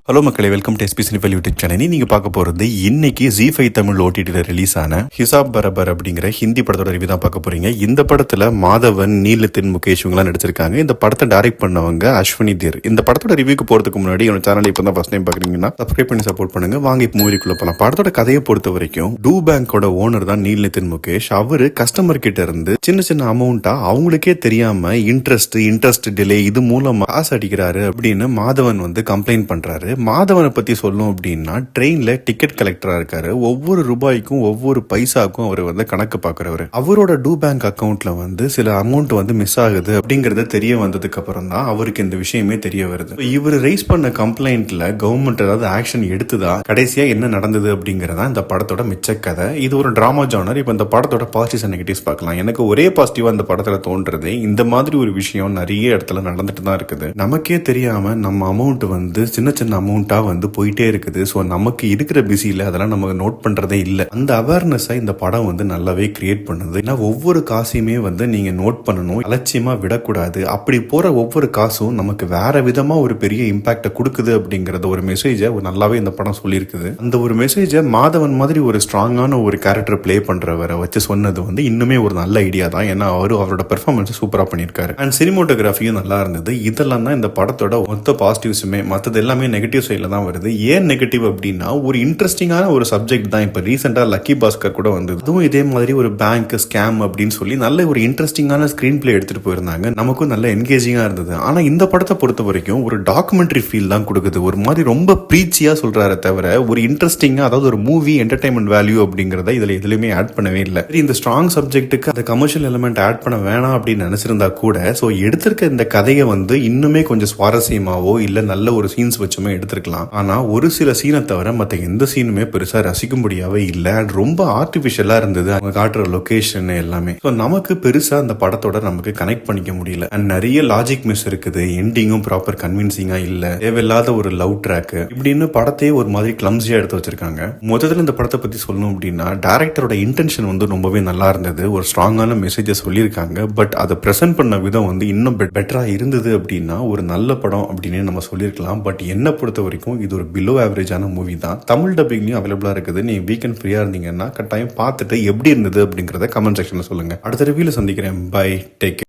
Hello மக்களே, welcome to SP cinephile YouTube channel. நீங்க பார்க்க போறது இன்னைக்கு ஜி5 தமிழ் ஓடிடில ரிலீஸ் ஆன ஹிசாப் பரபர் அப்படிங்கிற ஹிந்தி படத்தோட ரிவ்யூ தான் பார்க்க போறீங்க. இந்த படத்துல மாதவன், நீலத்தின், முகேஷ் இவங்கலாம் நடிச்சிருக்காங்க. இந்த படத்தை டைரக்ட் பண்ணவங்க அஸ்வினி தேர். இந்த படத்தோட ரிவ்யூக்கு போறதுக்கு முன்னாடி என்னோட சேனல் இப்போ தான் ஃபர்ஸ்ட் டைம் பாக்குறீங்கன்னா சப்ஸ்கிரைப் பண்ணி சப்போர்ட் பண்ணுங்க. வாங்க இப்போ மூவிக்குள்ள போலாம். படத்தோட கதையை பொறுத்த வரைக்கும் டூ பேங்கோட ஓனர் தான் நீலத்தின் முகேஷ். அவரு கஸ்டமர் கிட்ட இருந்து சின்ன சின்ன அமௌண்டா அவங்களுக்கே தெரியாம இன்ட்ரெஸ்ட் டிலே இது மூலமா காசு அடிக்கிறாரு அப்படின்னு மாதவன் வந்து கம்ப்ளைண்ட் பண்றாரு. மாதவனை பத்தி சொல்லும் அப்படின்னா ட்ரெயின்ல டிக்கெட் கலெக்டரா இருக்காரு. ஒவ்வொரு ரூபாய்க்கும் ஒவ்வொரு பைசாக்கும் அவர் வந்து கணக்கு பாக்குறவர். அவரோட டூ பேங்க் அக்கவுண்ட்ல வந்து சில அமௌண்ட் வந்து மிஸ் ஆகுது அப்படிங்கறது தெரிய வந்ததுக்கு அப்புறம் தான் அவருக்கு இந்த விஷயமே தெரிய வருது. இவர் ரைஸ் பண்ண கம்ப்ளைண்ட்ல கவர்மெண்ட் ஏதாவது ஆக்ஷன் எடுத்துதா, கடைசியா என்ன நடந்தது அப்படிங்கறதா இந்த படத்தோட மிச்ச கதை. இது ஒரு டிராமா ஜானர். இப்ப இந்த படத்தோட பாசிட்டிவ்ஸ் அண்ட் நெகட்டிவ்ஸ் பார்க்கலாம். எனக்கு ஒரே பாசிட்டிவா இந்த படத்துல தோன்றது, இந்த மாதிரி ஒரு விஷயம் நிறைய இடத்துல நடந்துட்டு தான் இருக்குது. நமக்கே தெரியாம நம்ம அமௌண்ட் வந்து சின்ன சின்ன அமௌண்டா வந்து போயிட்டே இருக்குது. ஸோ நமக்கு இருக்கிற பிஸியில அதெல்லாம் நம்ம நோட் பண்றதே இல்லை. அந்த அவேர்னஸை இந்த படம் வந்து நல்லாவே கிரியேட் பண்ணுது. ஏன்னா ஒவ்வொரு காசையுமே வந்து நீங்க நோட் பண்ணணும், அலட்சியமா விடக்கூடாது. அப்படி போற ஒவ்வொரு காசும் நமக்கு வேற விதமா ஒரு பெரிய இம்பாக்ட கொடுக்குது அப்படிங்கறத ஒரு மெசேஜை நல்லாவே இந்த படம் சொல்லியிருக்குது. அந்த ஒரு மெசேஜை மாதவன் மாதிரி ஒரு ஸ்ட்ராங்கான ஒரு கேரக்டர் பிளே பண்றவரை வச்சு சொன்னது வந்து இன்னுமே ஒரு நல்ல ஐடியா தான். ஏன்னா அவரோட பெர்ஃபார்மன்ஸ் சூப்பரா பண்ணியிருக்காரு. அண்ட் சினிமோட்டோகிராஃபியும் நல்லா இருந்தது. இதெல்லாம் தான் இந்த படத்தோட மொத்த பாசிட்டிவ்ஸுமே. மற்றது எல்லாமே நெகட்டிவ் சைட்ல தான் வருது. ஏன் நெகட்டிவ் அப்படின்னா, ஒரு இன்ட்ரெஸ்டிங்கான ஒரு சப்ஜெக்ட் தான். இப்ப ரீசெண்டா லக்கி பாஸ்கர் கூட வந்தது. அதுவும் இதே மாதிரி ஒரு பேங்க் ஸ்கேம் அப்படின்னு சொல்லி நல்ல ஒரு இன்ட்ரெஸ்டிங்கான ஸ்கிரீன் பிளே எடுத்துட்டு போயிருந்தாங்க. நமக்கும் நல்ல என்கேஜிங்கா இருந்தது. ஆனா இந்த படத்தை பொறுத்த வரைக்கும் ஒரு டாக்குமெண்ட்ரி ஃபீல் தான் கொடுக்குது. ஒரு மாதிரி ரொம்ப பிரீச்சியா சொல்றாரு தவிர ஒரு இன்ட்ரெஸ்டிங்கா, அதாவது ஒரு மூவி என்டர்டைன்மெண்ட் வேல்யூ அப்படிங்கறத இதுல எதுலயுமே ஆட் பண்ணவே இல்லை. இந்த ஸ்ட்ராங் சப்ஜெக்ட்டுக்கு அந்த கமர்ஷியல் எலிமெண்ட் ஆட் பண்ண வேணாம் அப்படின்னு நினைச்சிருந்தா கூட, சோ எடுத்திருக்க இந்த கதையை வந்து இன்னுமே கொஞ்சம் சுவாரஸ்யமாவோ இல்ல நல்ல ஒரு சீன்ஸ் வச்சுமே எடுத்திருக்கலாம். ஆனா ஒரு சில சீனை தவிர மற்ற எந்த சீனுமே பெருசா ரசிக்கும்படியாவே இல்ல. ரொம்ப ஆர்டிபிஷியலா இருந்தது. அவங்க காட்டுற லொகேஷன் எல்லாமே நமக்கு பெருசா அந்த படத்தோட நமக்கு கனெக்ட் பண்ணிக்க முடியல. அண்ட் நிறைய லாஜிக் மிஸ் இருக்குது. எண்டிங்கும் ப்ராப்பர் கன்வின்சிங்கா இல்ல. தேவையில்லாத ஒரு லவ் ட்ராக் இப்படின்னு படத்தையே ஒரு மாதிரி கிளம்ஸியா எடுத்து வச்சிருக்காங்க. முதல்ல இந்த படத்தை பத்தி சொல்லணும் அப்படின்னா, டைரக்டரோட இன்டென்ஷன் வந்து ரொம்பவே நல்லா இருந்தது. ஒரு ஸ்ட்ராங்கான மெசேஜை சொல்லியிருக்காங்க. பட் அதை பிரசன்ட் பண்ண விதம் வந்து இன்னும் பெட்டரா இருந்தது அப்படின்னா ஒரு நல்ல படம் அப்படின்னு நம்ம சொல்லியிருக்கலாம். பட் என்ன பொறுத்த வரைக்கும் இது ஒரு பிலோ ஆவரேஜான மூவி தான். தமிழ் டப்பிங்லயும் அவைலபிளா இருக்குது. நீங்க வீக்கெண்ட் ஃப்ரீயா இருந்தீங்கன்னா கட்டாயம் பார்த்துட்டு எப்படி இருந்தது அப்படிங்கறத கமெண்ட் செக்ஷன்ல சொல்லுங்க. அடுத்த ரிவ்யூல சந்திக்கிறேன். Bye, take care.